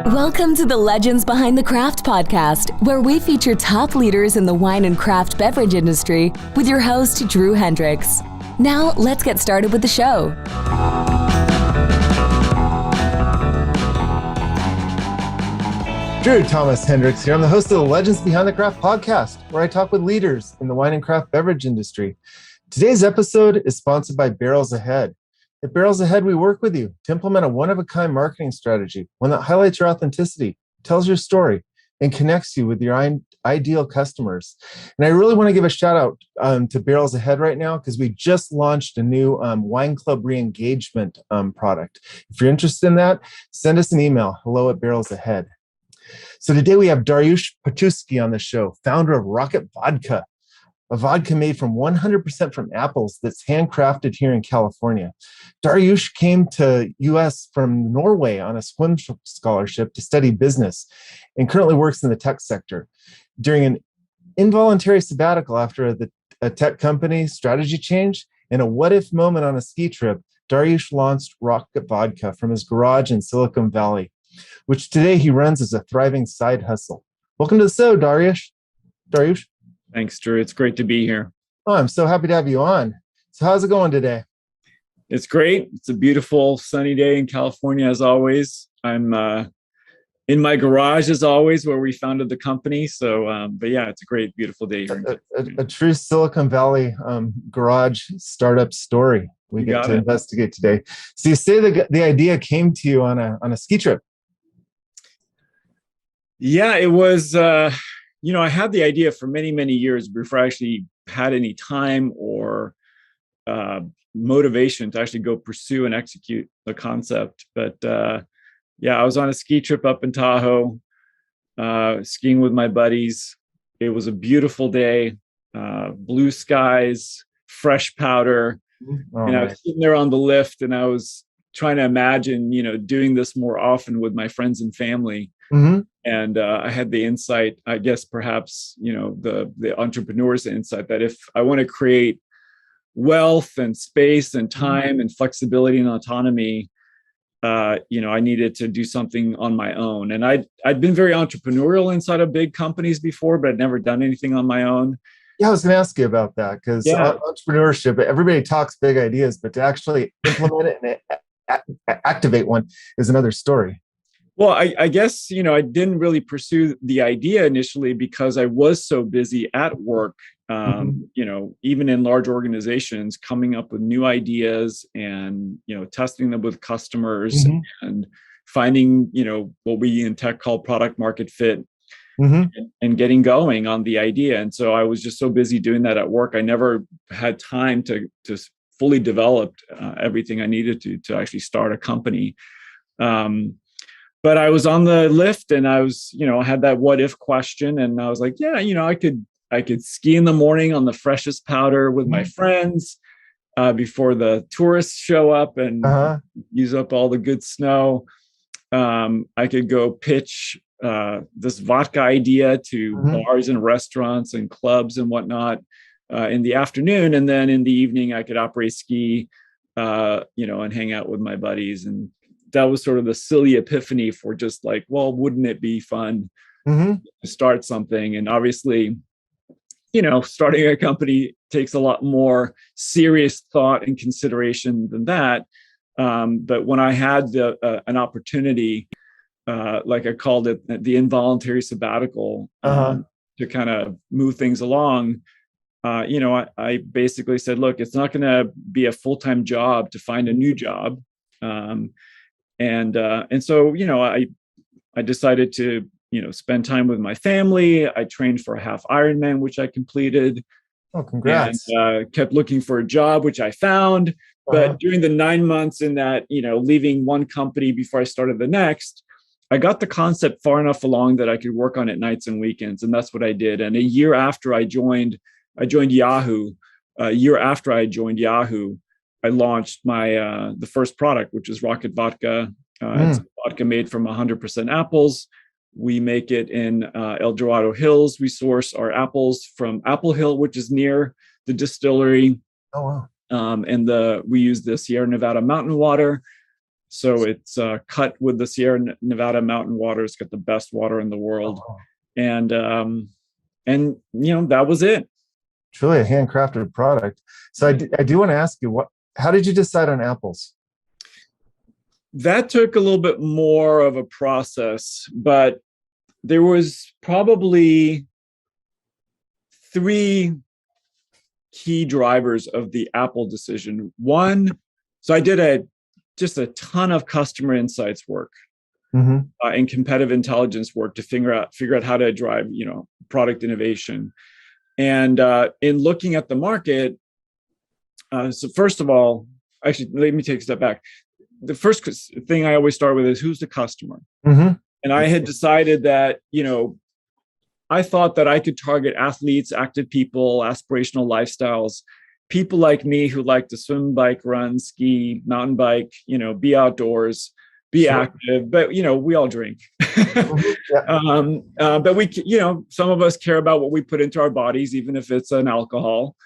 Welcome to the Legends Behind the Craft podcast, where we feature top leaders in the wine and craft beverage industry with your host, Drew Hendricks. Now, let's get started with the show. Drew Thomas Hendricks here. I'm the host of the Legends Behind the Craft podcast, where I talk with leaders in the wine and craft beverage industry. Today's episode is sponsored by Barrels Ahead. At Barrels Ahead, we work with you to implement a one-of-a-kind marketing strategy, one that highlights your authenticity, tells your story, and connects you with your ideal customers. And I really want to give a shout out to Barrels Ahead right now, because we just launched a new wine club re-engagement product. If you're interested in that, send us an email, hello@Barrels Ahead. So today we have Dariusz Paczuski on the show, founder of Rocket Vodka, a vodka made from 100% from apples that's handcrafted here in California. Dariusz came to U.S. from Norway on a swim scholarship to study business and currently works in the tech sector. During an involuntary sabbatical after a tech company strategy change and a what-if moment on a ski trip, Dariusz launched Rocket Vodka from his garage in Silicon Valley, which today he runs as a thriving side hustle. Welcome to the show, Dariusz. Dariusz. Thanks, Drew. It's great to be here. Oh, I'm so happy to have you on. So how's it going today? It's great. It's a beautiful sunny day in California, as always. I'm in my garage, as always, where we founded the company. So, but yeah, it's a great, beautiful day here. A true Silicon Valley garage startup story we get to investigate today. So you say the idea came to you on a ski trip. Yeah, it was, I had the idea for many, many years before I actually had any time or motivation to actually go pursue and execute the concept. But I was on a ski trip up in Tahoe, skiing with my buddies. It was a beautiful day, blue skies, fresh powder. And I was sitting there on the lift and I was trying to imagine, doing this more often with my friends and family. Mm-hmm. And I had the insight, I guess, perhaps, the entrepreneur's insight that if I want to create wealth and space and time and flexibility and autonomy, I needed to do something on my own. And I'd been very entrepreneurial inside of big companies before, but I'd never done anything on my own. Yeah, I was going to ask you about that, because entrepreneurship, everybody talks big ideas, but to actually implement it and activate one is another story. Well, I guess, I didn't really pursue the idea initially because I was so busy at work, even in large organizations, coming up with new ideas and, testing them with customers and finding, what we in tech call product market fit and getting going on the idea. And so I was just so busy doing that at work. I never had time to fully develop everything I needed to actually start a company. But I was on the lift and I was, had that what if question. And I was like, I could ski in the morning on the freshest powder with my friends before the tourists show up and use up all the good snow. I could go pitch this vodka idea to bars and restaurants and clubs and whatnot in the afternoon. And then in the evening, I could operate ski, and hang out with my buddies. And that was sort of the silly epiphany for just like, well, wouldn't it be fun to start something? And obviously, starting a company takes a lot more serious thought and consideration than that. But when I had an opportunity, like I called it, the involuntary sabbatical, to kind of move things along, I basically said, look, it's not going to be a full-time job to find a new job. And so, I decided to, spend time with my family. I trained for a half Ironman, which I completed. Oh, congrats. And kept looking for a job, which I found. But during the 9 months in that, leaving one company before I started the next, I got the concept far enough along that I could work on it nights and weekends. And that's what I did. And a year after I joined Yahoo. A year after I joined Yahoo, I launched my the first product, which is Rocket Vodka. It's vodka made from 100% apples. We make it in El Dorado Hills. We source our apples from Apple Hill, which is near the distillery. Oh, wow. And we use the Sierra Nevada mountain water. So it's cut with the Sierra Nevada mountain water. It's got the best water in the world. Oh, And that was it. truly a handcrafted product. So I do want to ask you, how did you decide on apples? That took a little bit more of a process, but there was probably 3 key drivers of the Apple decision. One, so I did just a ton of customer insights work and competitive intelligence work to figure out how to drive, product innovation. And in looking at the market, so first of all, actually, let me take a step back. The first thing I always start with is, who's the customer? And I had decided that, I thought that I could target athletes, active people, aspirational lifestyles, people like me who like to swim, bike, run, ski, mountain bike, be outdoors, be active, but, we all drink. But we, some of us care about what we put into our bodies, even if it's an alcohol.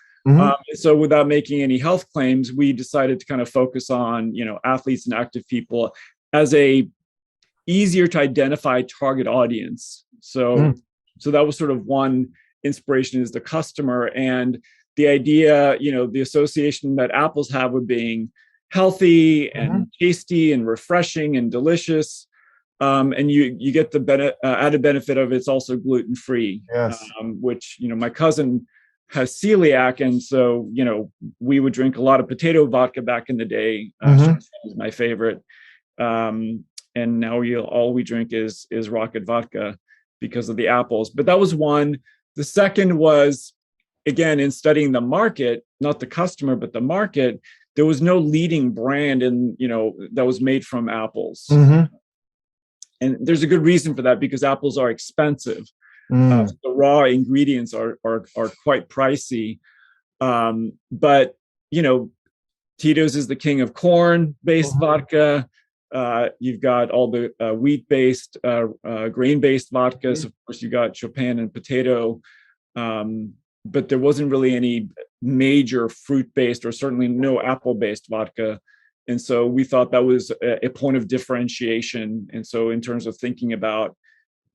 So without making any health claims, we decided to kind of focus on, athletes and active people as a easier to identify target audience. So that was sort of one inspiration, is the customer, and the idea, the association that apples have with being healthy and tasty and refreshing and delicious. And you get the added benefit of it's also gluten-free, which, my cousin has celiac. And so, we would drink a lot of potato vodka back in the day. Was my favorite. And now all we drink is Rocket vodka because of the apples. But that was one. The second was, again, in studying the market, not the customer, but the market, there was no leading brand that was made from apples. And there's a good reason for that, because apples are expensive. The raw ingredients are quite pricey. But, Tito's is the king of corn-based vodka. You've got all the wheat-based, grain-based vodkas. Of course, you got Chopin and potato. But there wasn't really any major fruit-based, or certainly no apple-based vodka. And so we thought that was a point of differentiation. And so in terms of thinking about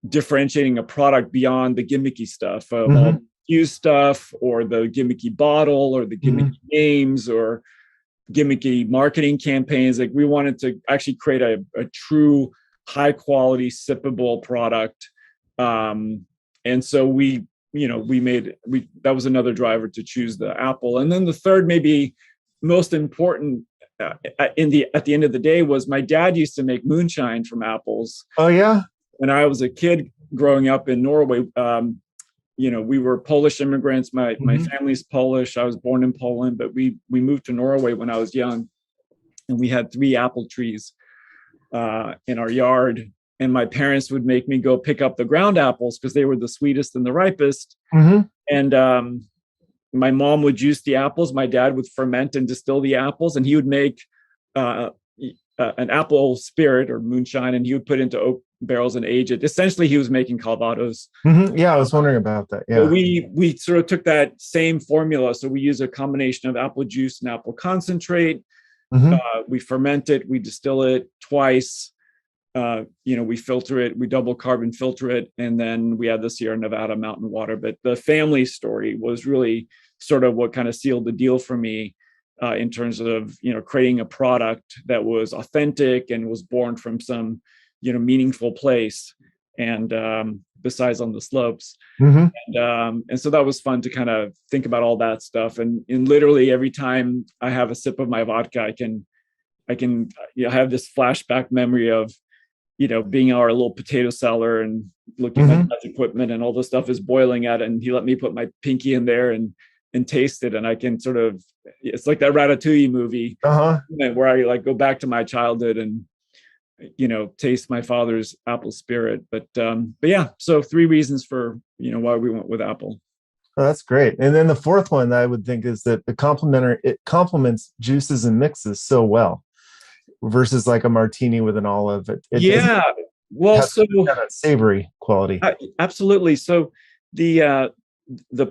differentiating a product beyond the gimmicky stuff, all the used stuff, or the gimmicky bottle, or the gimmicky names, or gimmicky marketing campaigns, like we wanted to actually create a true high quality sippable product. And so that was another driver to choose the apple. And then the third, maybe most important, at the end of the day, was my dad used to make moonshine from apples. Oh yeah. When I was a kid growing up in Norway, we were Polish immigrants. My family's Polish. I was born in Poland, but we moved to Norway when I was young, and we had 3 apple trees in our yard. And my parents would make me go pick up the ground apples because they were the sweetest and the ripest. And my mom would juice the apples. My dad would ferment and distill the apples, and he would make an apple spirit or moonshine, and he would put into oak barrels and age it. Essentially, he was making calvados. Yeah, I was wondering about that. Yeah, but we sort of took that same formula. So we use a combination of apple juice and apple concentrate. We ferment it, we distill it twice. We filter it, we double carbon filter it, and then we add the Sierra Nevada mountain water. But the family story was really sort of what kind of sealed the deal for me, in terms of, creating a product that was authentic and was born from some, meaningful place, and besides on the slopes. And so that was fun to kind of think about all that stuff. And literally every time I have a sip of my vodka, I can have this flashback memory of, being our little potato cellar and looking at that equipment, and all the stuff is boiling at it. And he let me put my pinky in there and taste it. And I can sort of, it's like that Ratatouille movie where I like go back to my childhood and, taste my father's apple spirit. But yeah, so 3 reasons for, why we went with apple. Oh, that's great. And then the fourth one that I would think is that it complements juices and mixes so well, versus like a martini with an olive. Well, so that savory quality. Absolutely. So the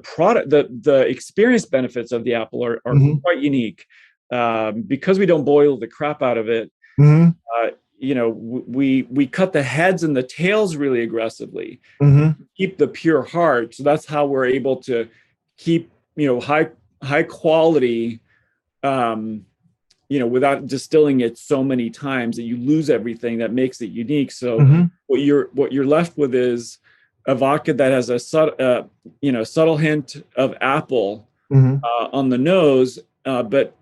product, the experience benefits of the apple are quite unique, because we don't boil the crap out of it. Mm-hmm. We cut the heads and the tails really aggressively, Mm-hmm. keep the pure heart. So that's how we're able to keep, high quality, without distilling it so many times that you lose everything that makes it unique. So Mm-hmm. what you're left with is a vodka that has a subtle hint of apple Mm-hmm. on the nose, but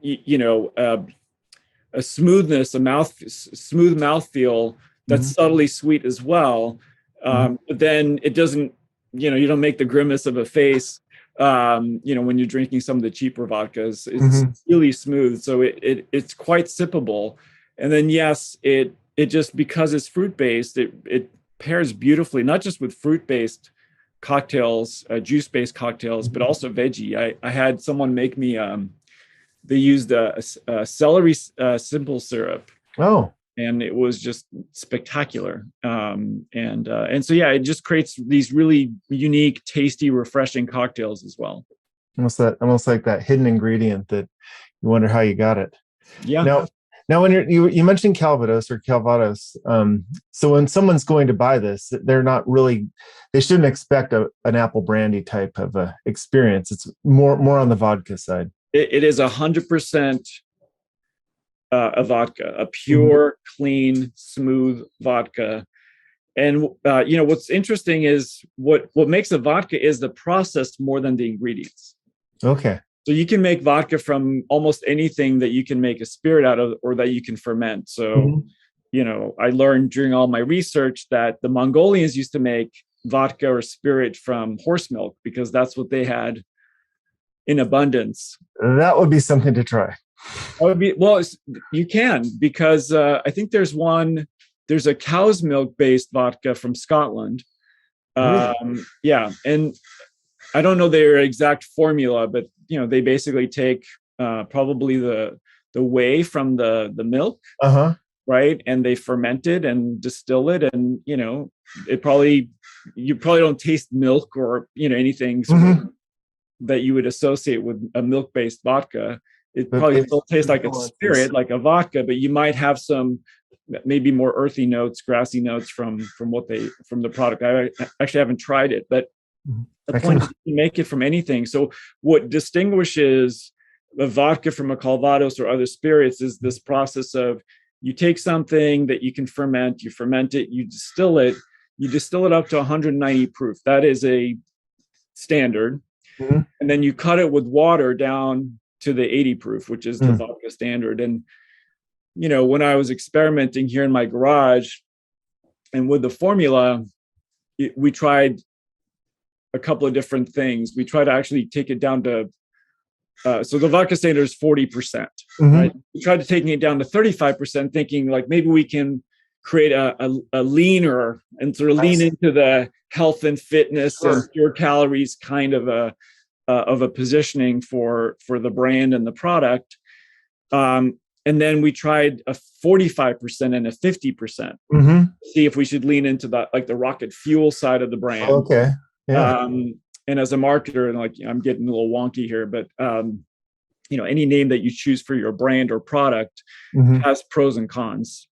a smoothness, smooth mouthfeel that's Mm-hmm. subtly sweet as well. But then it doesn't, you don't make the grimace of a face. When you're drinking some of the cheaper vodkas, it's Mm-hmm. really smooth, so it's quite sippable. And then yes, it just, because it's fruit based, it pairs beautifully, not just with fruit based cocktails, juice based cocktails, but also veggie. I had someone make me. They used a celery simple syrup, Oh, and it was just spectacular. And so yeah, it just creates these really unique, tasty, refreshing cocktails as well. almost like that hidden ingredient that you wonder how you got it. Yeah. Now when you mentioned Calvados or Calvados, so when someone's going to buy this, they shouldn't expect an apple brandy type of experience. It's more on the vodka side. It is 100% a vodka, a pure, clean, smooth vodka. And what's interesting is what makes a vodka is the process more than the ingredients. Okay. So you can make vodka from almost anything that you can make a spirit out of, or that you can ferment. So, I learned during all my research that the Mongolians used to make vodka or spirit from horse milk because that's what they had in abundance. That would be something to try. You can, because I think there's a cow's milk based vodka from Scotland. Really? Yeah. And I don't know their exact formula, but they basically take probably the whey from the milk, right? And they ferment it and distill it, and you probably don't taste milk or anything that you would associate with a milk based vodka. It probably still tastes like a spirit, like a vodka, but you might have some maybe more earthy notes, grassy notes from the product. I actually haven't tried it, but the point is you can make it from anything. So what distinguishes a vodka from a Calvados or other spirits is this process of, you take something that you can ferment, you ferment it, you distill it up to 190 proof. That is a standard. And then you cut it with water down to the 80 proof, which is the vodka standard. And when I was experimenting here in my garage and with the formula, we tried a couple of different things. We tried to actually take it down to, so the vodka standard is 40%. Right? We tried to take it down to 35%, thinking like maybe we can create a leaner and sort of lean into the health and fitness and pure calories kind of a positioning for the brand and the product. And then we tried a 45% and a 50%. See if we should lean into that, like the rocket fuel side of the brand. Okay. Yeah. And as a marketer, and like I'm getting a little wonky here, but any name that you choose for your brand or product has pros and cons.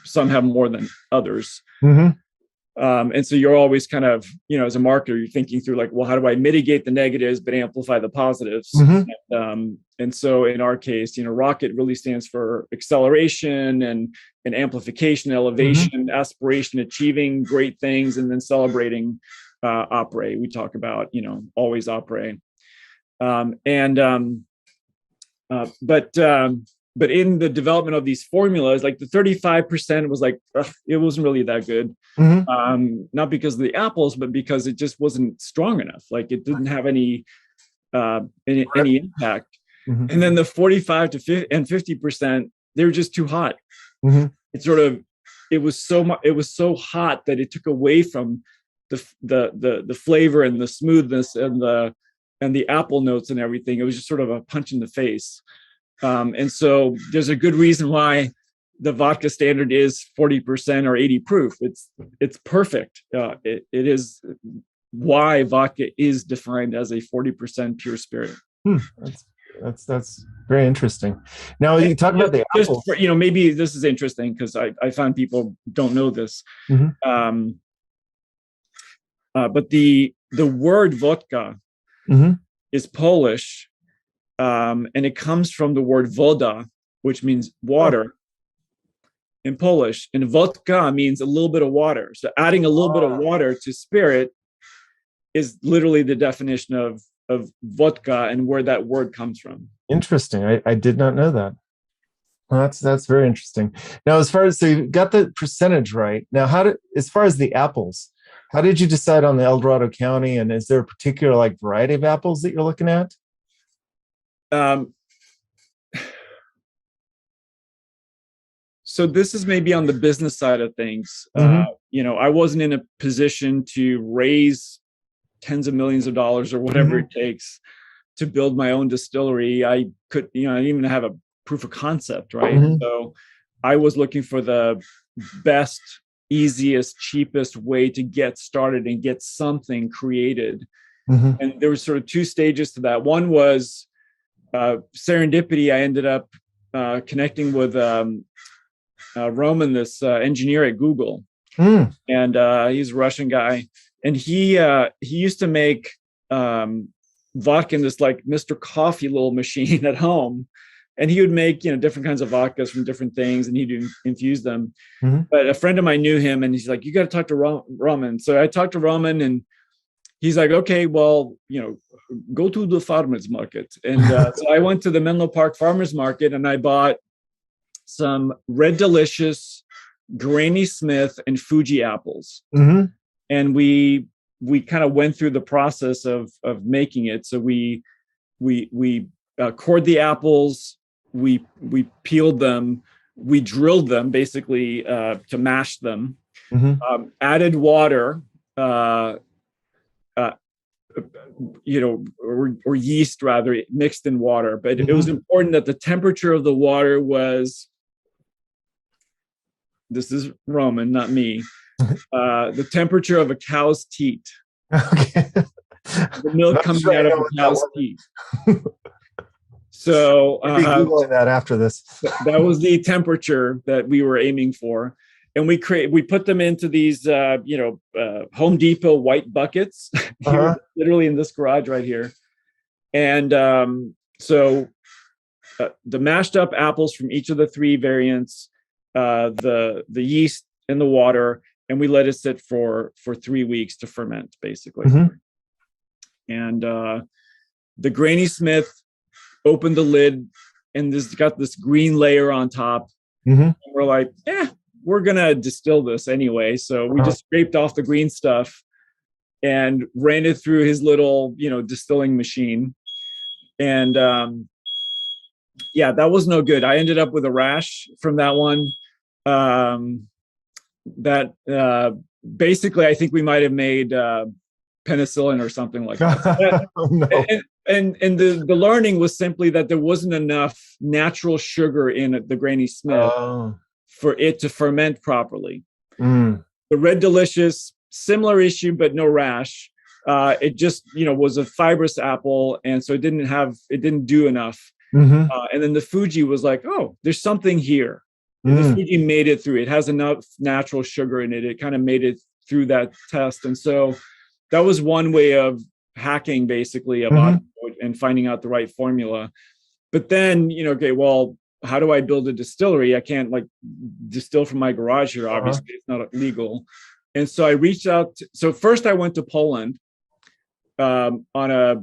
Some have more than others. And so you're always kind of, as a marketer, you're thinking through like, well, how do I mitigate the negatives but amplify the positives? And so in our case, rocket really stands for acceleration and amplification, elevation, aspiration, achieving great things, and then celebrating opere. We talk about, always opere. But in the development of these formulas, like the 35% was like, it wasn't really that good. Not because of the apples, but because it just wasn't strong enough. Like it didn't have any impact. And then the 45 to 50%, they were just too hot. It was so hot that it took away from the flavor and the smoothness and the apple notes and everything. It was just sort of a punch in the face. And so there's a good reason why the vodka standard is 40% or 80 proof. It's perfect. It is why vodka is defined as a 40% pure spirit. That's very interesting. Now you talk about the just apples. for, maybe this is interesting because I found people don't know this. Mhm. But the word vodka Mhm. is Polish, and it comes from the word voda, which means water in Polish, and vodka means a little bit of water. So adding a little bit of water to spirit is literally the definition of vodka and where that word comes from. Interesting. I did not know that. Well, that's very interesting. Now, so you got the percentage right. Now, as far as the apples, how did you decide on the El Dorado County? And is there a particular like variety of apples that you're looking at? Um, so this is maybe on the business side of things. I wasn't in a position to raise tens of millions of dollars or whatever it takes to build my own distillery. I didn't even have a proof of concept, right? So I was looking for the best, easiest, cheapest way to get started and get something created. And there was sort of two stages to that. One was serendipity. I ended up connecting with Roman, this engineer at Google, and he's a Russian guy, and he used to make vodka in this like Mr. Coffee little machine at home, and he would make different kinds of vodkas from different things, and he'd infuse them. But a friend of mine knew him, and he's like, "You got to talk to Roman." So I talked to Roman, and he's like, "Okay, well, go to the farmers market." And so I went to the Menlo Park farmers market, and I bought some Red Delicious, Granny Smith, and Fuji apples. And we kind of went through the process of making it. So we cored the apples, we peeled them, we drilled them basically to mash them, added water, or yeast rather, mixed in water. But it was important that the temperature of the water was, this is Roman, not me, the temperature of a cow's teat. Okay. The milk coming out of a cow's teat. So I'll be Googling that after this. That was the temperature that we were aiming for. And we put them into these, Home Depot white buckets, literally in this garage right here. And so the mashed up apples from each of the three variants, the yeast and the water, and we let it sit for 3 weeks to ferment, basically. And the Granny Smith opened the lid, and this got this green layer on top. And we're like, we're gonna distill this anyway. So we just scraped off the green stuff and ran it through his little, distilling machine. And that was no good. I ended up with a rash from that one. Basically, I think we might have made penicillin or something like that. Oh, no. And the learning was simply that there wasn't enough natural sugar in the Granny Smith for it to ferment properly. The Red Delicious, similar issue, but no rash. It just, was a fibrous apple, and so it didn't do enough. And then the Fuji was like, oh, there's something here. The Fuji made it through. It has enough natural sugar in it. It kind of made it through that test. And so that was one way of hacking basically about and finding out the right formula. But then, okay, well, how do I build a distillery? I can't distill from my garage here. Obviously, it's not legal. And so I reached out. So first I went to Poland on a,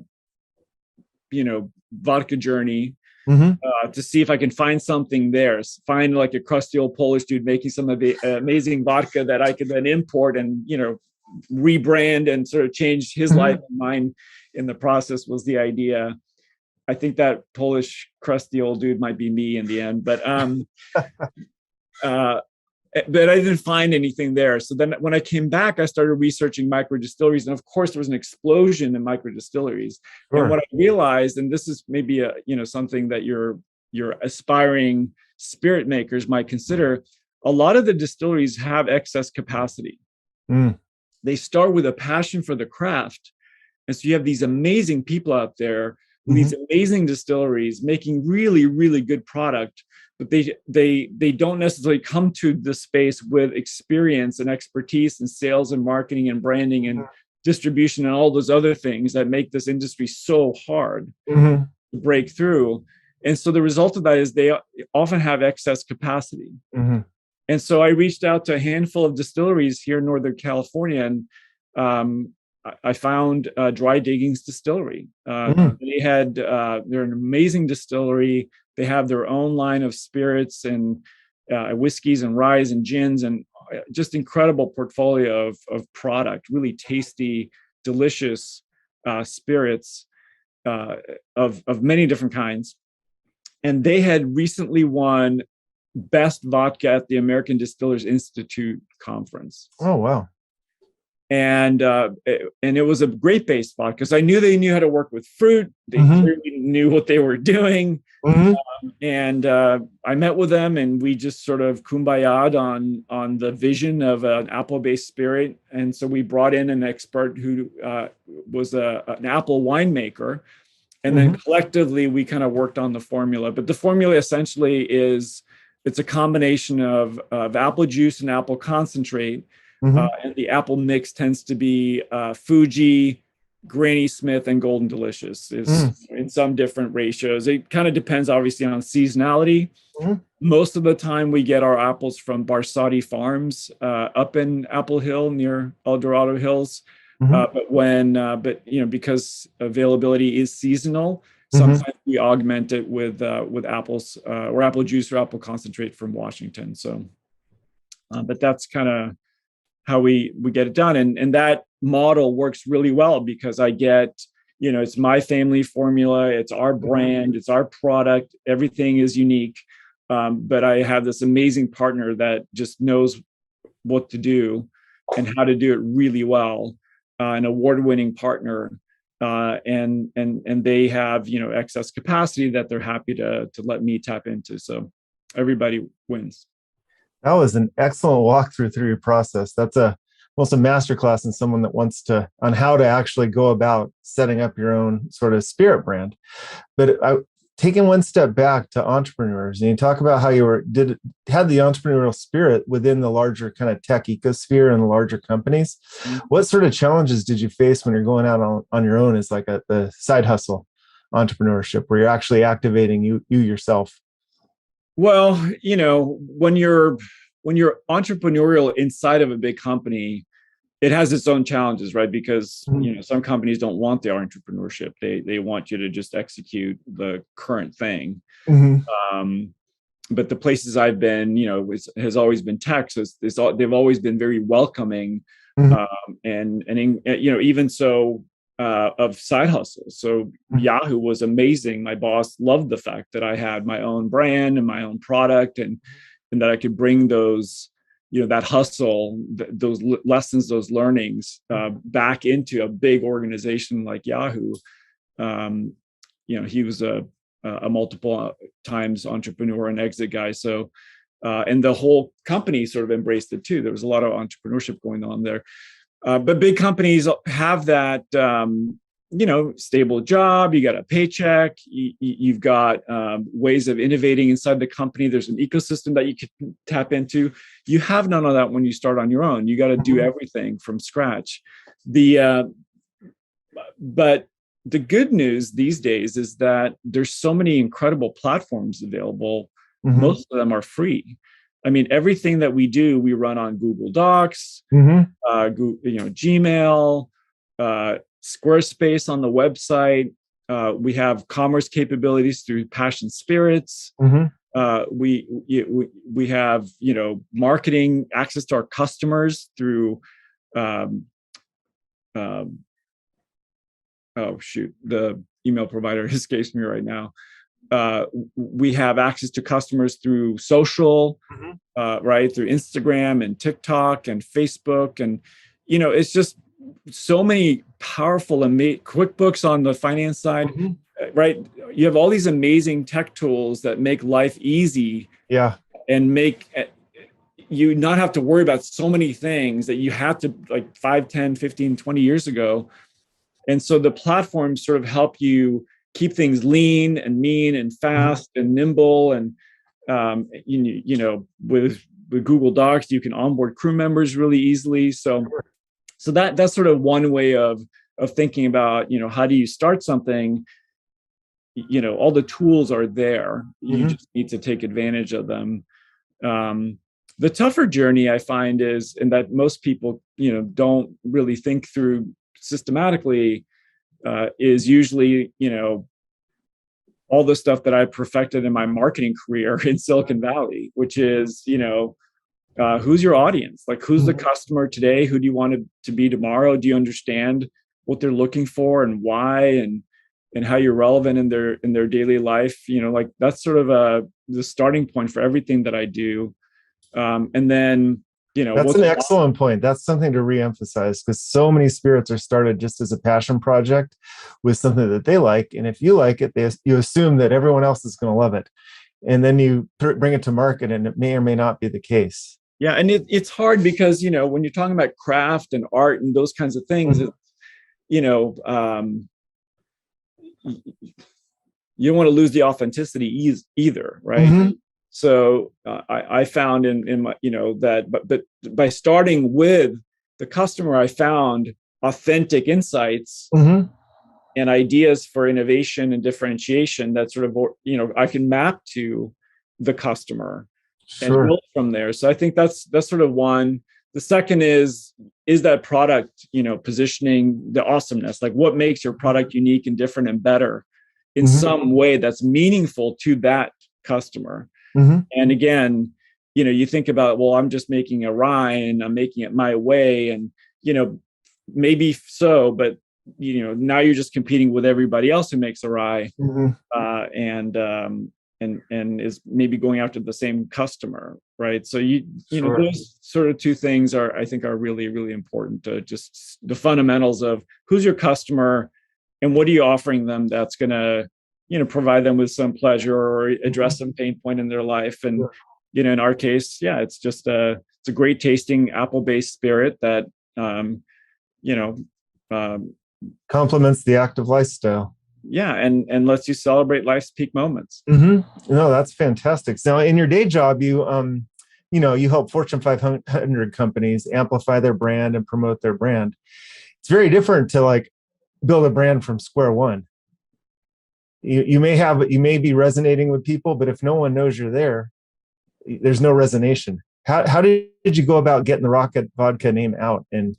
vodka journey to see if I can find something there, find like a crusty old Polish dude making some of the amazing vodka that I could then import and, rebrand and sort of change his life and mine in the process was the idea. I think that Polish crusty old dude might be me in the end, but but I didn't find anything there. So then when I came back, I started researching micro distilleries. And of course, there was an explosion in micro distilleries. And what I realized, and this is maybe something that your aspiring spirit makers might consider, a lot of the distilleries have excess capacity. They start with a passion for the craft. And so you have these amazing people out there with these amazing distilleries making really, really good product, but they don't necessarily come to the space with experience and expertise in sales and marketing and branding and distribution and all those other things that make this industry so hard to break through. And so the result of that is they often have excess capacity. And so I reached out to a handful of distilleries here in Northern California, and I found Dry Diggings Distillery. They're an amazing distillery. They have their own line of spirits and whiskeys and ryes and gins, and just incredible portfolio of product, really tasty, delicious spirits of many different kinds. And they had recently won Best Vodka at the American Distillers Institute conference. Oh, wow. And it was a grape-based vodka because I knew they knew how to work with fruit. They clearly knew what they were doing. And I met with them, and we just sort of kumbaya'd on the vision of an apple-based spirit. And so we brought in an expert who was an apple winemaker. And then collectively, we kind of worked on the formula. But the formula essentially it's a combination of apple juice and apple concentrate. And the apple mix tends to be Fuji, Granny Smith, and Golden Delicious in some different ratios. It kind of depends, obviously, on seasonality. Most of the time, we get our apples from Barsati Farms up in Apple Hill near El Dorado Hills. But because availability is seasonal, sometimes we augment it with apples or apple juice or apple concentrate from Washington. So, but that's kind of how we get it done. And that model works really well because I get, it's my family formula, it's our brand, it's our product, everything is unique. But I have this amazing partner that just knows what to do and how to do it really well, an award-winning partner. And they have, excess capacity that they're happy to let me tap into. So everybody wins. That was an excellent walkthrough through your process. That's almost a masterclass in someone that wants on how to actually go about setting up your own sort of spirit brand. But taking one step back to entrepreneurs, and you talk about how you had the entrepreneurial spirit within the larger kind of tech ecosphere and the larger companies. What sort of challenges did you face when you're going out on your own as like the side hustle entrepreneurship, where you're actually activating you yourself? Well, when you're entrepreneurial inside of a big company, it has its own challenges, right? Because some companies don't want the entrepreneurship; they want you to just execute the current thing. But the places I've been, has always been tech, so they've always been very welcoming, and even so. Of side hustles. So Yahoo was amazing. My boss loved the fact that I had my own brand and my own product, and that I could bring those, that hustle, those lessons, those learnings back into a big organization like Yahoo. He was a multiple times entrepreneur and exit guy. So, and the whole company sort of embraced it too. There was a lot of entrepreneurship going on there. But big companies have that, stable job. You got a paycheck. You've got ways of innovating inside the company. There's an ecosystem that you can tap into. You have none of that when you start on your own. You got to do everything from scratch. But the good news these days is that there's so many incredible platforms available. Most of them are free. I mean, everything that we do, we run on Google Docs, Gmail, Squarespace on the website. We have commerce capabilities through Passion Spirits. We have, marketing access to our customers through, the email provider escapes me right now. We have access to customers through social, right? Through Instagram and TikTok and Facebook. And, it's just so many powerful, QuickBooks on the finance side, right? You have all these amazing tech tools that make life easy. Yeah. And make you not have to worry about so many things that you had to like 5, 10, 15, 20 years ago. And so the platforms sort of help you keep things lean and mean and fast and nimble. And with Google Docs, you can onboard crew members really easily. So that's sort of one way of thinking about, how do you start something? All the tools are there. You just need to take advantage of them. The tougher journey I find is, and that most people, don't really think through systematically, is usually, all the stuff that I perfected in my marketing career in Silicon Valley, which is, who's your audience? Like, who's the customer today? Who do you want to be tomorrow? Do you understand what they're looking for and why, and how you're relevant in their daily life? Like, that's sort of the starting point for everything that I do. And then, that's an excellent point. That's something to reemphasize, because so many spirits are started just as a passion project with something that they like. And if you like it, you assume that everyone else is going to love it. And then you bring it to market, and it may or may not be the case. Yeah. And it's hard because, when you're talking about craft and art and those kinds of things, you don't want to lose the authenticity either. Right. So I found in my, but by starting with the customer, I found authentic insights and ideas for innovation and differentiation that sort of, I can map to the customer and build from there. So I think that's sort of one. The second is that product, positioning, the awesomeness, like what makes your product unique and different and better in some way that's meaningful to that customer. And again, you think about, well, I'm just making a rye and I'm making it my way. And, maybe so, but, now you're just competing with everybody else who makes a rye and is maybe going after the same customer. Right. So, those sort of two things I think are really, really important to just the fundamentals of who's your customer and what are you offering them that's going to, provide them with some pleasure or address some pain point in their life. And, in our case, it's just it's a great tasting apple-based spirit that, complements the active lifestyle. Yeah. And lets you celebrate life's peak moments. No, that's fantastic. So in your day job, you help Fortune 500 companies amplify their brand and promote their brand. It's very different to like build a brand from square one. You may be resonating with people, but if no one knows you're there, there's no resonation. How did you go about getting the Rocket Vodka name out? And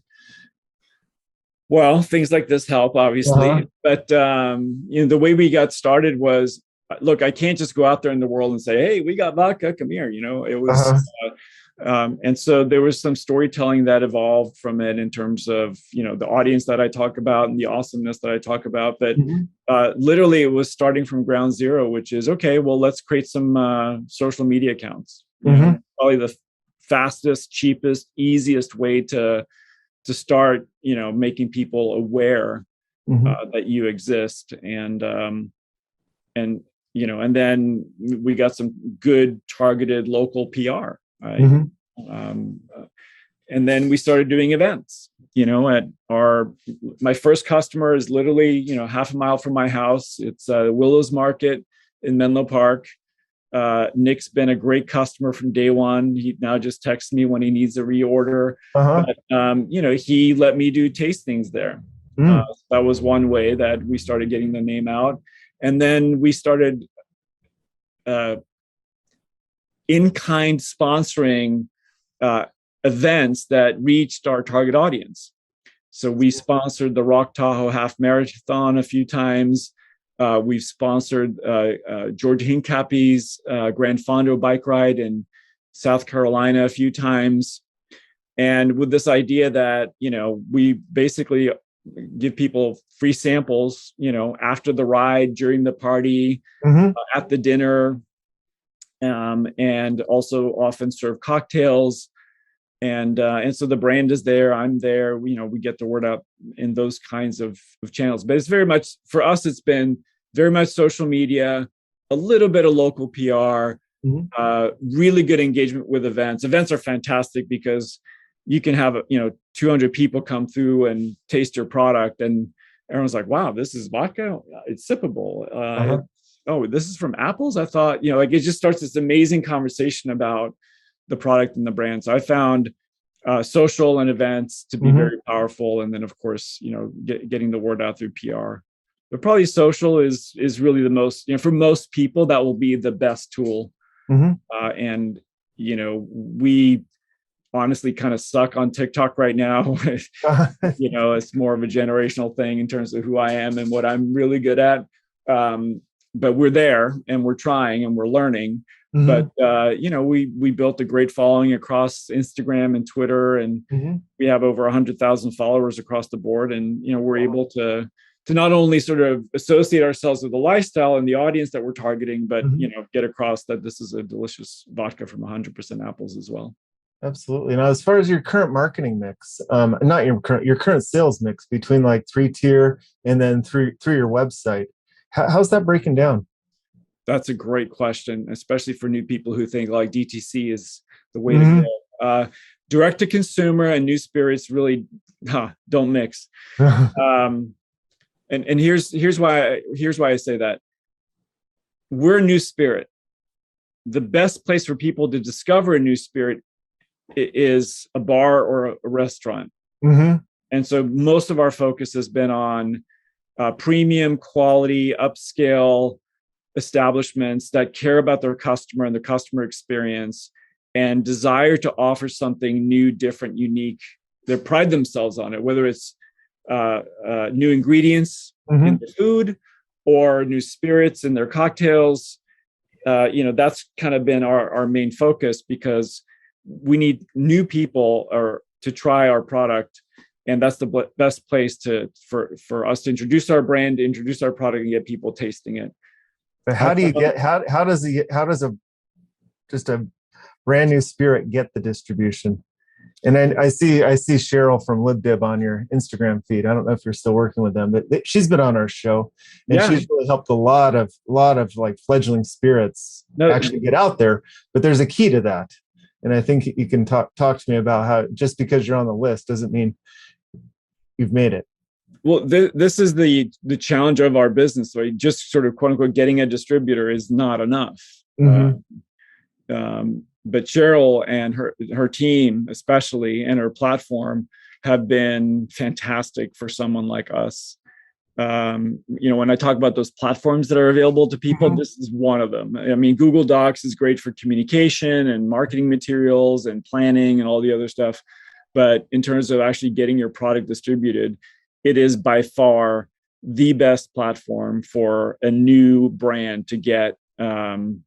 well, things like this help, obviously, but the way we got started was, look, I can't just go out there in the world and say, hey, we got vodka, come here. It was and so there was some storytelling that evolved from it in terms of, the audience that I talk about and the awesomeness that I talk about. But literally, it was starting from ground zero, which is, okay, well, let's create some social media accounts. Probably the fastest, cheapest, easiest way to start, making people aware that you exist. And then we got some good targeted local PR. Right? And then we started doing events, at my first customer is literally, half a mile from my house. It's Willows Market in Menlo Park. Nick's been a great customer from day one. He now just texts me when he needs a reorder. But, he let me do tastings there. That was one way that we started getting the name out. And then we started in-kind sponsoring events that reached our target audience. So we sponsored the Rock Tahoe Half Marathon a few times. We've sponsored George Hincapie's Grand Fondo bike ride in South Carolina a few times. And with this idea that, we basically give people free samples, after the ride, during the party, at the dinner, and also often serve cocktails. And so the brand is there, I'm there, we get the word out in those kinds of channels. But it's very much, for us, it's been very much social media, a little bit of local PR, really good engagement with events. Events are fantastic because you can have, 200 people come through and taste your product. And everyone's like, wow, this is vodka. It's sippable. Uh-huh. Oh, this is from apples. I thought, like it just starts this amazing conversation about the product and the brand. So I found social and events to be very powerful. And then of course, getting the word out through PR. But probably social is really the most, for most people, that will be the best tool. And, we honestly kind of suck on TikTok right now. It's more of a generational thing in terms of who I am and what I'm really good at. But we're there and we're trying and we're learning. But, we built a great following across Instagram and Twitter, and we have over 100,000 followers across the board. And, we're able to not only sort of associate ourselves with the lifestyle and the audience that we're targeting, but, get across that this is a delicious vodka from 100% apples as well. Absolutely. Now, as far as your current marketing mix, not your current sales mix between like 3-tier and then through your website, how's that breaking down? That's a great question, especially for new people who think like DTC is the way to go. Direct to consumer and new spirits really don't mix. And here's why I say that. We're a new spirit. The best place for people to discover a new spirit is a bar or a restaurant. And so most of our focus has been on premium quality, upscale establishments that care about their customer and their customer experience and desire to offer something new, different, unique. They pride themselves on it, whether it's new ingredients in the food or new spirits in their cocktails. That's kind of been our main focus, because we need new people to try our product. And that's the best place for us to introduce our brand, introduce our product, and get people tasting it. But how does just a brand new spirit get the distribution? And then I see Cheryl from LibDib on your Instagram feed. I don't know if you're still working with them, but she's been on our show, and she's really helped a lot of like fledgling spirits actually get out there. But there's a key to that, and I think you can talk to me about how just because you're on the list doesn't mean you've made it. Well, this is the challenge of our business. So just sort of quote unquote getting a distributor is not enough. But Cheryl and her team, especially, and her platform have been fantastic for someone like us. When I talk about those platforms that are available to people, this is one of them. I mean, Google Docs is great for communication and marketing materials and planning and all the other stuff. But in terms of actually getting your product distributed, it is by far the best platform for a new brand to get, to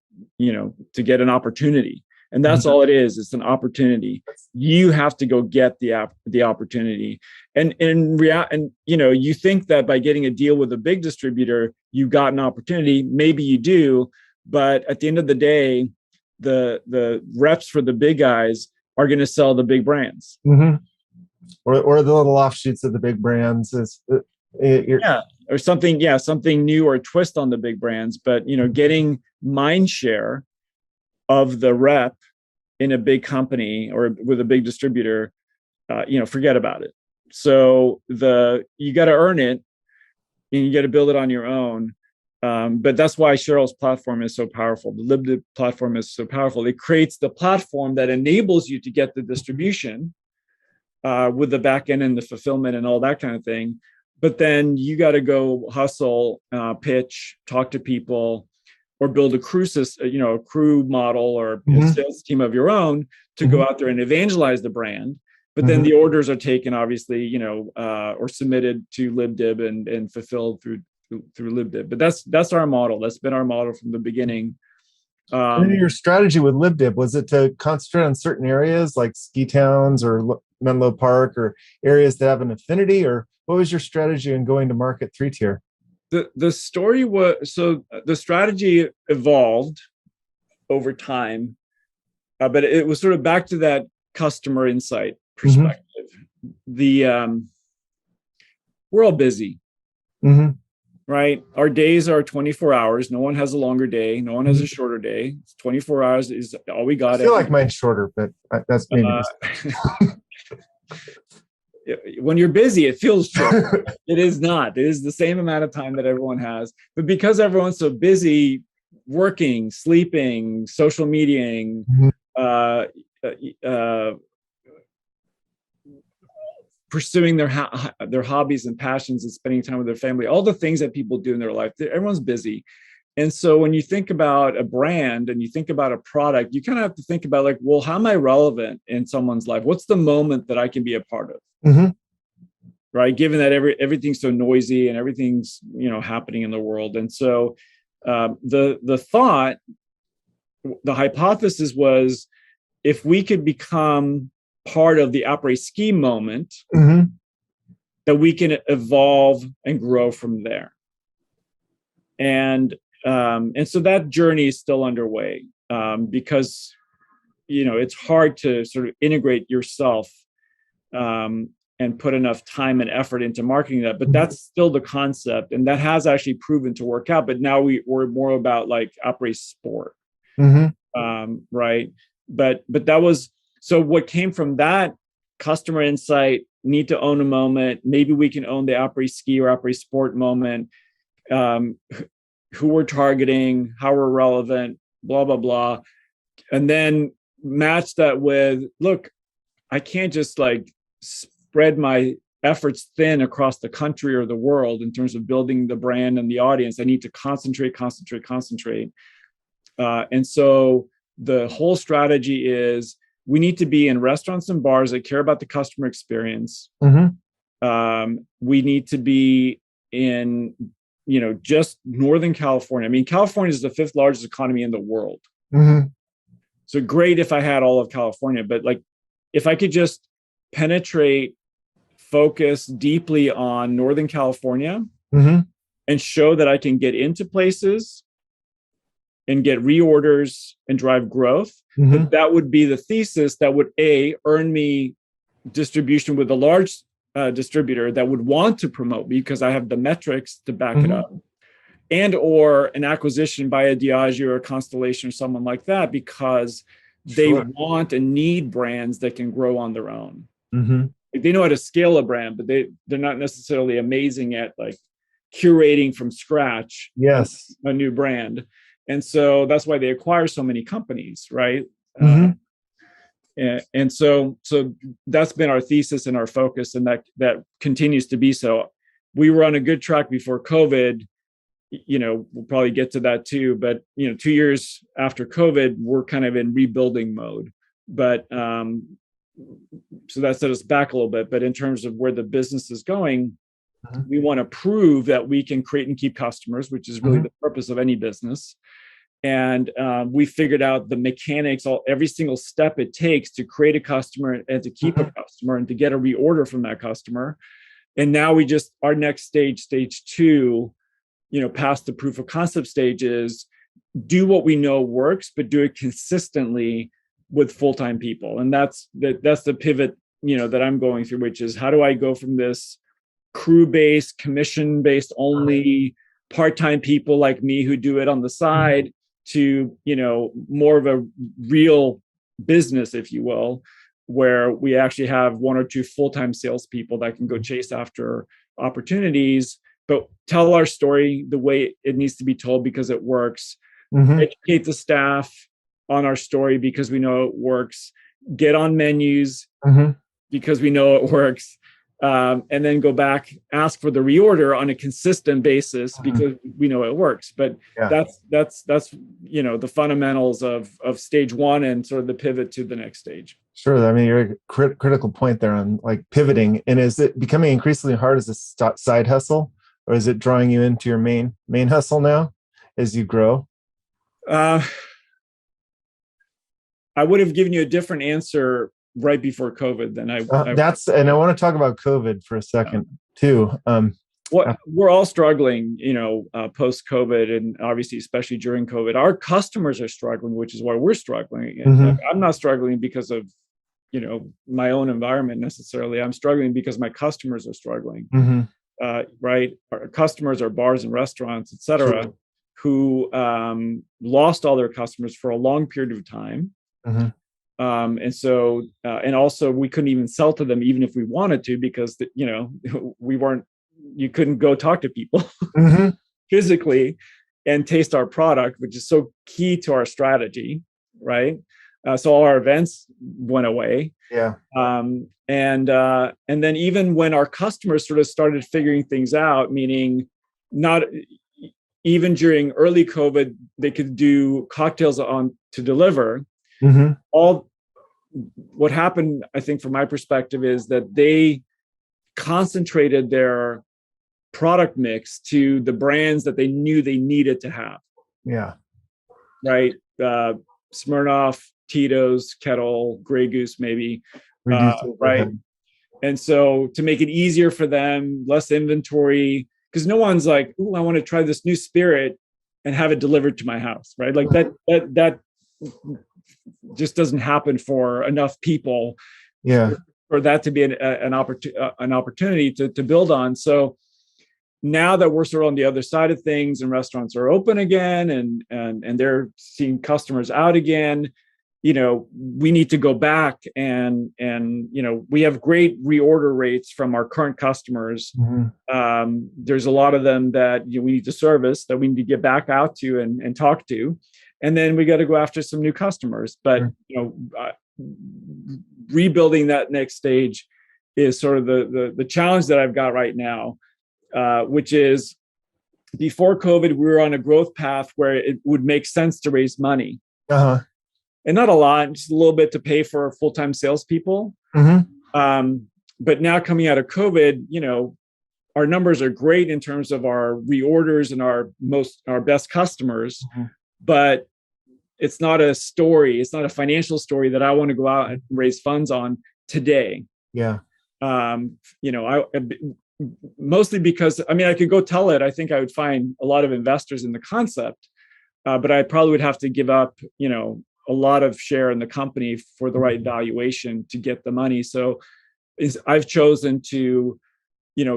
get an opportunity. And that's all it is. It's an opportunity. You have to go get the opportunity. And you think that by getting a deal with a big distributor, you got an opportunity. Maybe you do, but at the end of the day, the reps for the big guys are going to sell the big brands. Or the little offshoots of the big brands or something new or a twist on the big brands. But getting mind share of the rep in a big company or with a big distributor, forget about it. So you got to earn it, and you got to build it on your own. But that's why Cheryl's platform is so powerful. The LibDib platform is so powerful. It creates the platform that enables you to get the distribution with the back end and the fulfillment and all that kind of thing. But then you got to go hustle, pitch, talk to people, or build a crew model or a sales team of your own to go out there and evangelize the brand. But then the orders are taken, obviously, or submitted to LibDib and fulfilled through LibDib. But that's our model. That's been our model from the beginning. And your strategy with LibDib, was it to concentrate on certain areas like ski towns or Menlo Park or areas that have an affinity, or what was your strategy in going to market 3-tier? The story was, so the strategy evolved over time, but it was sort of back to that customer insight perspective. We're all busy, right? Our days are 24 hours. No one has a longer day. No one has a shorter day. It's 24 hours is all we got. I feel like mine's shorter, but that's maybe when you're busy, it feels short. It is not. It is the same amount of time that everyone has. But because everyone's so busy working, sleeping, social mediaing, pursuing their hobbies and passions and spending time with their family, all the things that people do in their life, everyone's busy. And so when you think about a brand and you think about a product, you kind of have to think about like, well, how am I relevant in someone's life? What's the moment that I can be a part of? Right. Given that everything's so noisy and everything's, happening in the world. And so the hypothesis was, if we could become part of the après-ski moment, that we can evolve and grow from there. And so that journey is still underway, because, it's hard to sort of integrate yourself and put enough time and effort into marketing that. But that's still the concept. And that has actually proven to work out. But now we're more about like après sport. Right. But that was, so what came from that customer insight, need to own a moment. Maybe we can own the après ski or après sport moment. Who we're targeting, how we're relevant, blah, blah, blah. And then match that with, look, I can't just like spread my efforts thin across the country or the world in terms of building the brand and the audience. I need to concentrate. And so the whole strategy is we need to be in restaurants and bars that care about the customer experience. We need to be in, just Northern California. I mean, California is the 5th largest economy in the world. So great if I had all of California, but like if I could just penetrate, focus deeply on Northern California and show that I can get into places and get reorders and drive growth, that would be the thesis that would earn me distribution with a large distributor that would want to promote me because I have the metrics to back it up, and or an acquisition by a Diageo or a Constellation or someone like that, because they want and need brands that can grow on their own. They know how to scale a brand, but they're not necessarily amazing at like curating from scratch a new brand. And so that's why they acquire so many companies, right? And so that's been our thesis and our focus, and that continues to be so. We were on a good track before COVID. We'll probably get to that too. But 2 years after COVID, we're kind of in rebuilding mode. But so that set us back a little bit. But in terms of where the business is going, we want to prove that we can create and keep customers, which is really the purpose of any business. And we figured out the mechanics, every single step it takes to create a customer and to keep a customer and to get a reorder from that customer. And now our next stage 2, past the proof of concept stages, do what we know works, but do it consistently with full-time people. And that's the pivot, that I'm going through, which is how do I go from this crew-based, commission-based only part-time people like me who do it on the side to, more of a real business, if you will, where we actually have 1 or 2 full-time salespeople that can go chase after opportunities, but tell our story the way it needs to be told because it works. Educate the staff on our story because we know it works. Get on menus because we know it works. And then go back, ask for the reorder on a consistent basis because we know it works. But that's the fundamentals of stage 1 and sort of the pivot to the next stage. Sure. I mean, you're a critical point there on like pivoting. And is it becoming increasingly hard as a side hustle, or is it drawing you into your main hustle now as you grow? I would have given you a different answer right before COVID than and I want to talk about COVID for a second too. We're all struggling, post COVID, and obviously, especially during COVID, our customers are struggling, which is why we're struggling. And I'm not struggling because of, my own environment necessarily. I'm struggling because my customers are struggling. Right. Our customers are bars and restaurants, et cetera, who lost all their customers for a long period of time. And so, and also we couldn't even sell to them even if we wanted to, because, you couldn't go talk to people Mm-hmm. physically and taste our product, which is so key to our strategy, right? So all our events went away. Yeah. And then even when our customers sort of started figuring things out, meaning not even during early COVID, they could do cocktails on to deliver. Mm-hmm. All what happened, I think, from my perspective, is that they concentrated their product mix to the brands that they knew they needed to have. Yeah. Right. Smirnoff, Tito's, Kettle, Grey Goose, maybe. Reduce Right. overhead. And so to make it easier for them, less inventory, because no one's like, "Ooh, I want to try this new spirit and have it delivered to my house," right? Like that just doesn't happen for enough people. Yeah. For that to be an opportunity to build on. So now that we're sort of on the other side of things and restaurants are open again and they're seeing customers out again, we need to go back and we have great reorder rates from our current customers. Mm-hmm. There's a lot of them that we need to service, that we need to get back out to and talk to, and then we got to go after some new customers. But Sure. Rebuilding that next stage is sort of the challenge that I've got right now, which is, before COVID, we were on a growth path where it would make sense to raise money. Uh-huh. And not a lot, just a little bit to pay for full-time salespeople. Mm-hmm. But now coming out of COVID, our numbers are great in terms of our reorders and our best customers, Mm-hmm. but it's not a story. It's not a financial story that I want to go out and raise funds on today. Yeah. Mostly because, I could go tell it. I think I would find a lot of investors in the concept, but I probably would have to give up, a lot of share in the company for the right valuation to get the money. So I've chosen to,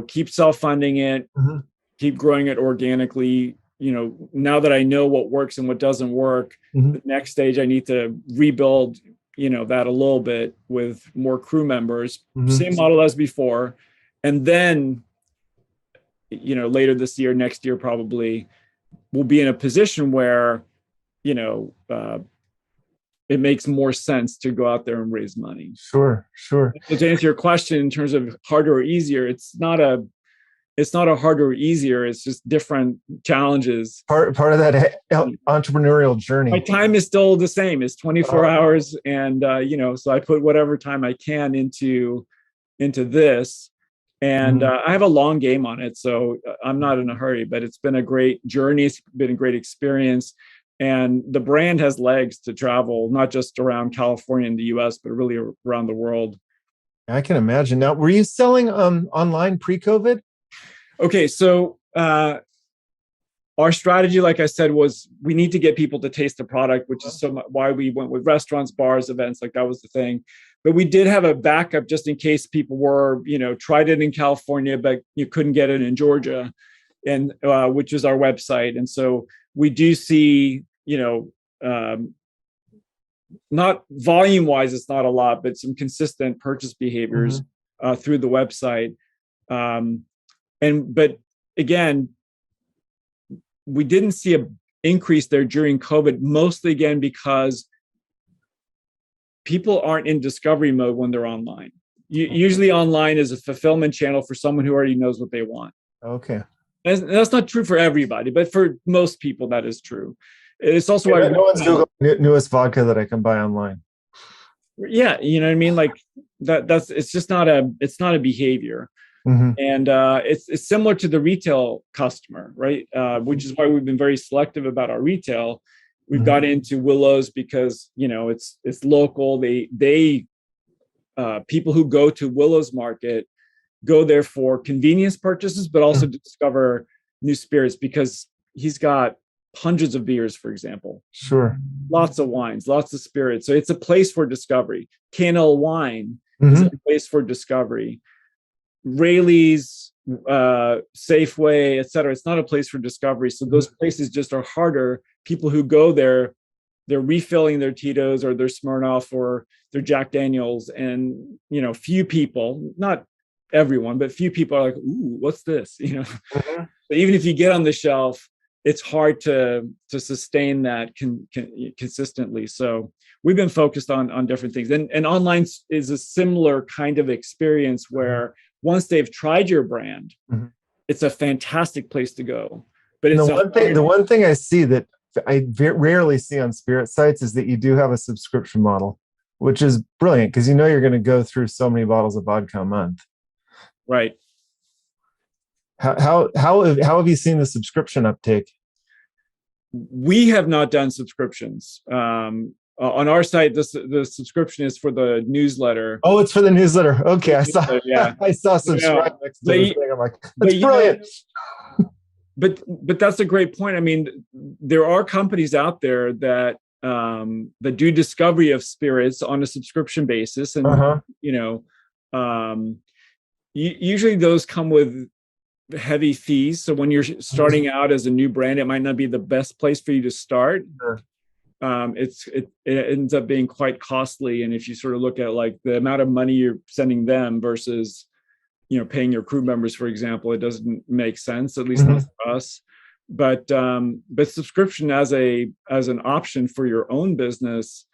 keep self-funding it, Mm-hmm. keep growing it organically. Now that I know what works and what doesn't work, Mm-hmm. the next stage I need to rebuild, that a little bit with more crew members, Mm-hmm. same model as before. And then, later this year, next year, probably we'll be in a position where, it makes more sense to go out there and raise money. Sure. So to answer your question in terms of harder or easier, it's not a harder or easier. It's just different challenges. Part of that entrepreneurial journey. My time is still the same. It's 24 hours. And, so I put whatever time I can into this. And I have a long game on it. So I'm not in a hurry, but it's been a great journey. It's been a great experience. And the brand has legs to travel, not just around California and the US, but really around the world. I can imagine. Now, were you selling online pre-COVID? Okay, so our strategy, like I said, was we need to get people to taste the product, which is why we went with restaurants, bars, events, like that was the thing. But we did have a backup just in case people were, tried it in California, but you couldn't get it in Georgia, and which is our website. And so we do see, not volume wise, it's not a lot, but some consistent purchase behaviors through the website. But again, we didn't see an increase there during COVID, mostly again because people aren't in discovery mode when they're online. Usually online is a fulfillment channel for someone who already knows what they want. Okay. And that's not true for everybody, but for most people, that is true. It's also why no one's Googling newest vodka that I can buy online. Yeah, you know what I mean? Like that's it's just not a behavior. Mm-hmm. And it's similar to the retail customer, right? Which is why we've been very selective about our retail. We've got into Willows because it's local. They people who go to Willows Market go there for convenience purchases, but also to discover new spirits, because he's got hundreds of beers, for example. Sure. Lots of wines, lots of spirits. So it's a place for discovery. Cannell Wine is a place for discovery. Rayleigh's, Safeway, etc. It's not a place for discovery. So those places just are harder. People who go there they're refilling their Tito's or their Smirnoff or their Jack Daniels, and few people, not everyone, but few people are like, "Ooh, what's this?" Mhm. But even if you get on the shelf, it's hard to sustain that consistently. So we've been focused on different things, and online is a similar kind of experience where once they've tried your brand, Mhm. it's a fantastic place to go. But And it's the one thing I see that I rarely see on spirit sites is that you do have a subscription model, which is brilliant because you're going to go through so many bottles of vodka a month. right. How have you seen the subscription uptake? We have not done subscriptions. On our site, the subscription is for the newsletter. Oh, it's for the newsletter. Okay, I saw. Yeah, I saw subscribe next to the thing. I'm like, that's brilliant. But that's a great point. I mean, there are companies out there that do discovery of spirits on a subscription basis, and usually those come with heavy fees. So when you're starting out as a new brand, it might not be the best place for you to start. Sure. It ends up being quite costly. And if you sort of look at like the amount of money you're sending them versus, paying your crew members, for example, it doesn't make sense, at least not for us. But subscription as an option for your own business,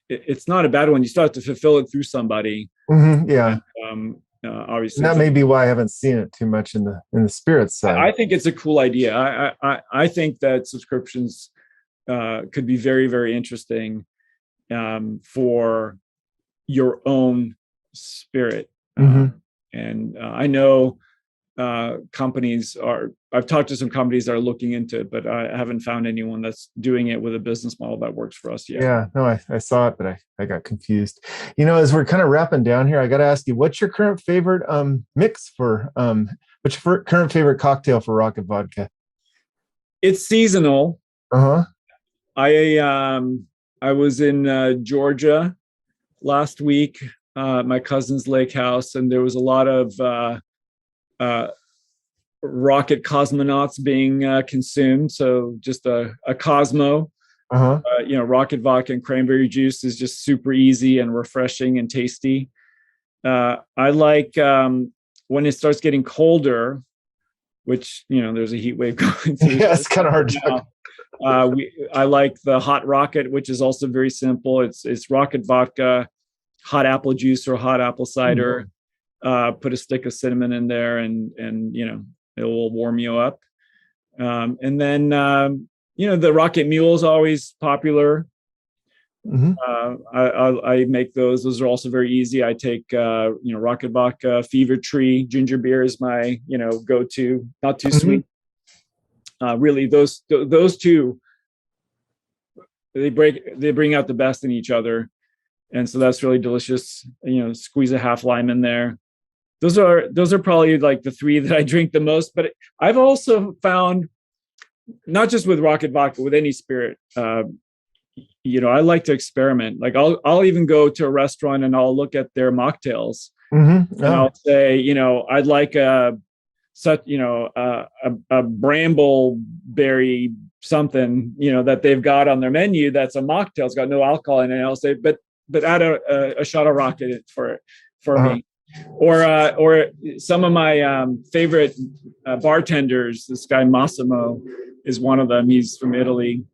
it's not a bad one. You still have to fulfill it through somebody. Yeah. And, obviously, and that may be why I haven't seen it too much in the spirits side. I think it's a cool idea. I think that subscriptions could be very, very interesting for your own spirit. And I know companies I've talked to some companies that are looking into it, but I haven't found anyone that's doing it with a business model that works for us yet. Yeah, no, I saw it, but I got confused. As we're kind of wrapping down here, I got to ask you, what's your current favorite mix for, what's your current favorite cocktail for Rocket Vodka? It's seasonal. I was in Georgia last week, my cousin's lake house, and there was a lot of rocket cosmonauts being consumed. So just a Cosmo, rocket vodka and cranberry juice is just super easy and refreshing and tasty. I like when it starts getting colder, which, there's a heat wave going through. Yeah, it's kind of hard to I like the hot rocket, which is also very simple. It's rocket vodka, hot apple juice or hot apple cider. Put a stick of cinnamon in there, and it will warm you up. And then the Rocket Mule is always popular. I make those. Those are also very easy. I take Rocket Vodka, Fever Tree, ginger beer is my go-to. Not too sweet. Really, those two, they bring out the best in each other, and so that's really delicious. Squeeze a half lime in there. Those are probably like the three that I drink the most. But I've also found, not just with Rocket Vodka, with any spirit, I like to experiment. Like I'll even go to a restaurant and I'll look at their mocktails, and I'll say, I'd like a brambleberry something, that they've got on their menu that's a mocktail. It's got no alcohol in it. And I'll say, but add a shot of rocket for me. Or some of my favorite bartenders, this guy Massimo is one of them. He's from Italy.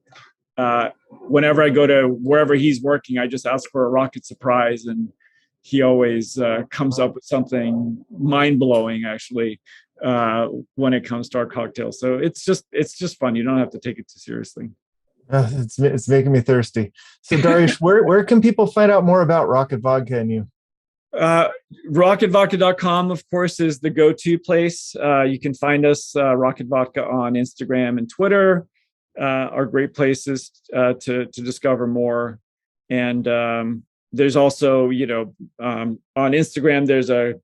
Whenever I go to wherever he's working, I just ask for a rocket surprise, and he always comes up with something mind-blowing, actually, when it comes to our cocktails. So it's just fun. You don't have to take it too seriously. It's making me thirsty. So Dariusz, where can people find out more about Rocket Vodka and you? Rocketvodka.com, of course, is the go-to place. You can find us, Rocket Vodka, on Instagram and Twitter, are great places to discover more. And there's also, on Instagram, there's a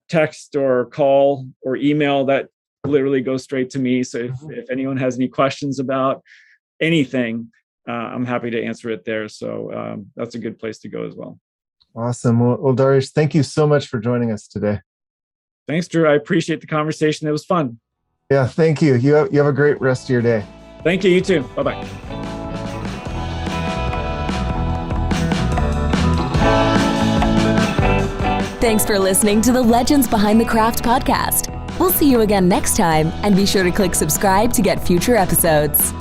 text or call or email that literally goes straight to me. So if anyone has any questions about anything, I'm happy to answer it there. So that's a good place to go as well. Awesome. Well, Dariusz, thank you so much for joining us today. Thanks, Drew. I appreciate the conversation. It was fun. Yeah, thank you. You have a great rest of your day. Thank you. You too. Bye-bye. Thanks for listening to the Legends Behind the Craft podcast. We'll see you again next time, and be sure to click subscribe to get future episodes.